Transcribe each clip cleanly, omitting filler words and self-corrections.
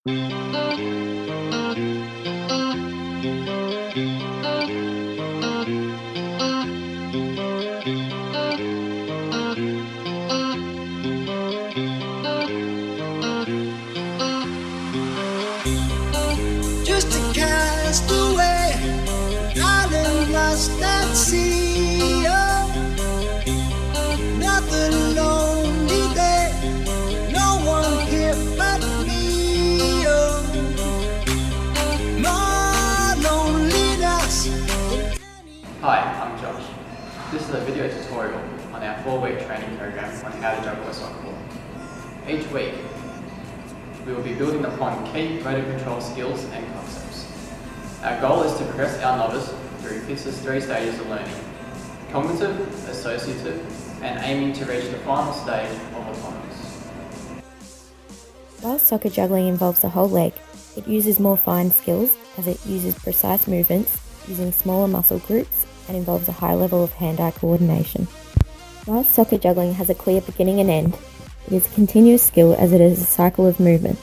Just a castaway, island lost at sea. Oh, nothing lonely there, no one here but me. Oh, more loneliness. Hi, I'm Josh. This is a video tutorial on our 4-week training program on how to juggle a soccer ball. Each week, we will be building upon key motor control skills and concepts. Our goal is to progress our novice through EXSC's 3 stages of learning: cognitive, associative, and aiming to reach the final stage of autonomous. While soccer juggling involves the whole leg, it uses more fine skills as it uses precise movements using smaller muscle groups and involves a high level of hand-eye coordination. While soccer juggling has a clear beginning and end, it is a continuous skill as it is a cycle of movements.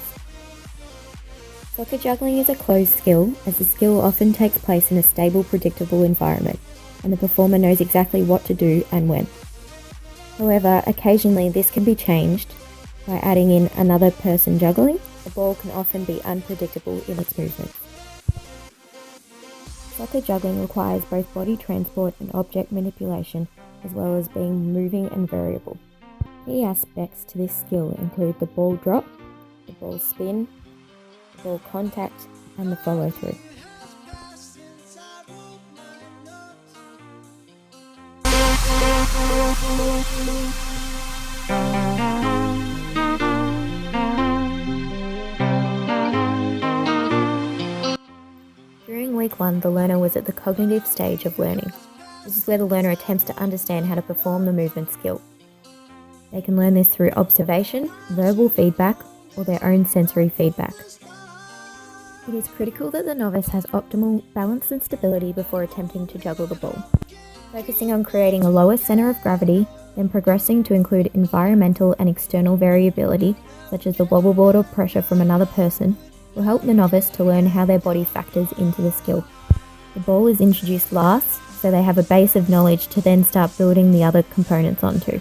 Soccer juggling is a closed skill as the skill often takes place in a stable, predictable environment and the performer knows exactly what to do and when. However, occasionally this can be changed by adding in another person juggling. The ball can often be unpredictable in its movements. Soccer juggling requires both body transport and object manipulation, as well as being moving and variable. Key aspects to this skill include the ball drop, the ball spin, the ball contact, and the follow through. During week 1, the learner was at the cognitive stage of learning. This is where the learner attempts to understand how to perform the movement skill. They can learn this through observation, verbal feedback, or their own sensory feedback. It is critical that the novice has optimal balance and stability before attempting to juggle the ball. Focusing on creating a lower centre of gravity, then progressing to include environmental and external variability, such as the wobble board or pressure from another person, will help the novice to learn how their body factors into the skill. The ball is introduced last, so they have a base of knowledge to then start building the other components onto.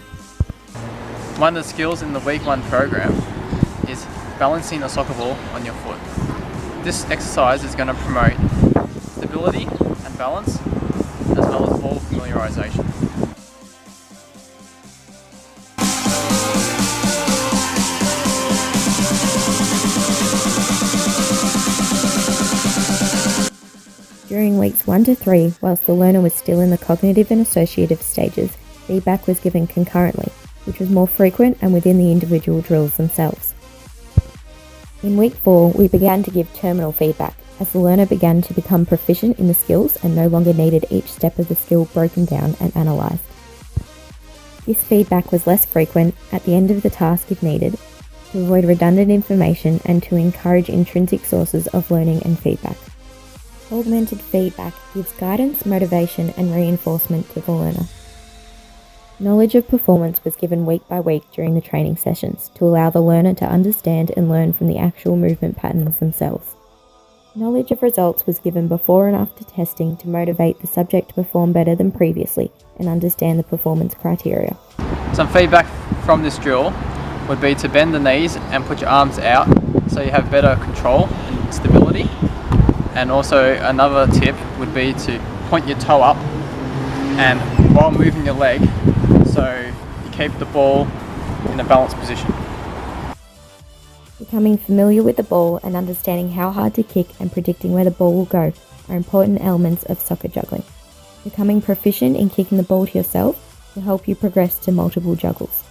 One of the skills in the week 1 program is balancing a soccer ball on your foot. This exercise is going to promote stability and balance, as well as ball familiarisation. During weeks 1 to 3, whilst the learner was still in the cognitive and associative stages, feedback was given concurrently, which was more frequent and within the individual drills themselves. In week 4, we began to give terminal feedback, as the learner began to become proficient in the skills and no longer needed each step of the skill broken down and analysed. This feedback was less frequent at the end of the task if needed, to avoid redundant information and to encourage intrinsic sources of learning and feedback. Augmented feedback gives guidance, motivation and reinforcement to the learner. Knowledge of performance was given week by week during the training sessions to allow the learner to understand and learn from the actual movement patterns themselves. Knowledge of results was given before and after testing to motivate the subject to perform better than previously and understand the performance criteria. Some feedback from this drill would be to bend the knees and put your arms out so you have better control and stability. And also another tip would be to point your toe up and while moving your leg, so you keep the ball in a balanced position. Becoming familiar with the ball and understanding how hard to kick and predicting where the ball will go are important elements of soccer juggling. Becoming proficient in kicking the ball to yourself will help you progress to multiple juggles.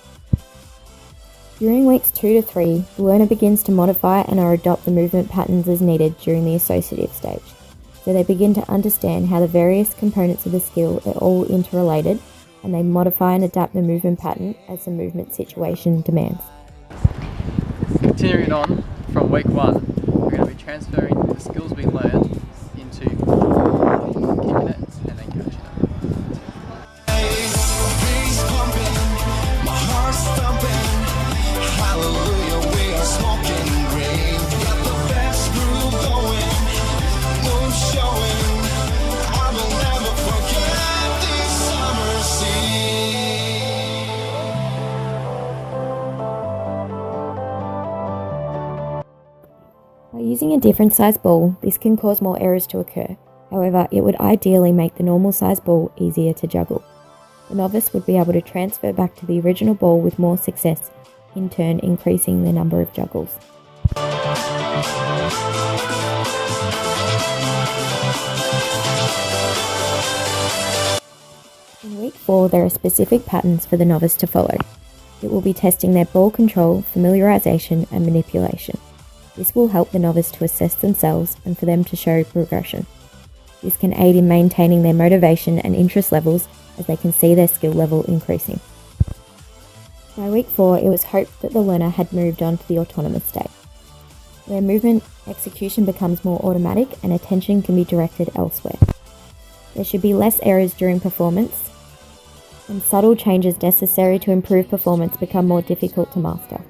During weeks 2 to 3, the learner begins to modify and or adopt the movement patterns as needed during the associative stage. So they begin to understand how the various components of the skill are all interrelated, and they modify and adapt the movement pattern as the movement situation demands. Continuing on from week 1, we're going to be transferring the skills we learned into kicking it and then catching it. Hallelujah, we are smoking green. Got the using a different size ball, this can cause more errors to occur. However, it would ideally make the normal size ball easier to juggle. The novice would be able to transfer back to the original ball with more success, in turn increasing the number of juggles. In week 4, there are specific patterns for the novice to follow. It will be testing their ball control, familiarisation and manipulation. This will help the novice to assess themselves and for them to show progression. This can aid in maintaining their motivation and interest levels as they can see their skill level increasing. By week 4, it was hoped that the learner had moved on to the autonomous state, where movement execution becomes more automatic and attention can be directed elsewhere. There should be less errors during performance, and subtle changes necessary to improve performance become more difficult to master.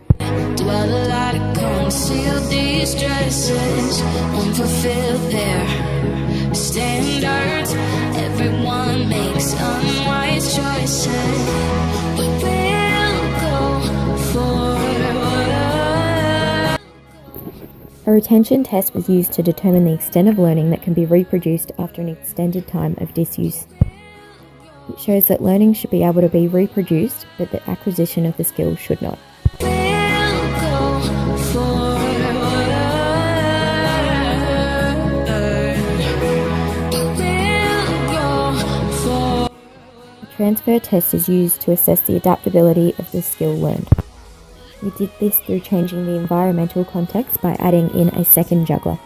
Unfulfilled their standards. Everyone makes unwise choices, but we'll go forward. A retention test was used to determine the extent of learning that can be reproduced after an extended time of disuse. It shows that learning should be able to be reproduced, but the acquisition of the skill should not. Transfer test is used to assess the adaptability of the skill learned. We did this through changing the environmental context by adding in a second juggler.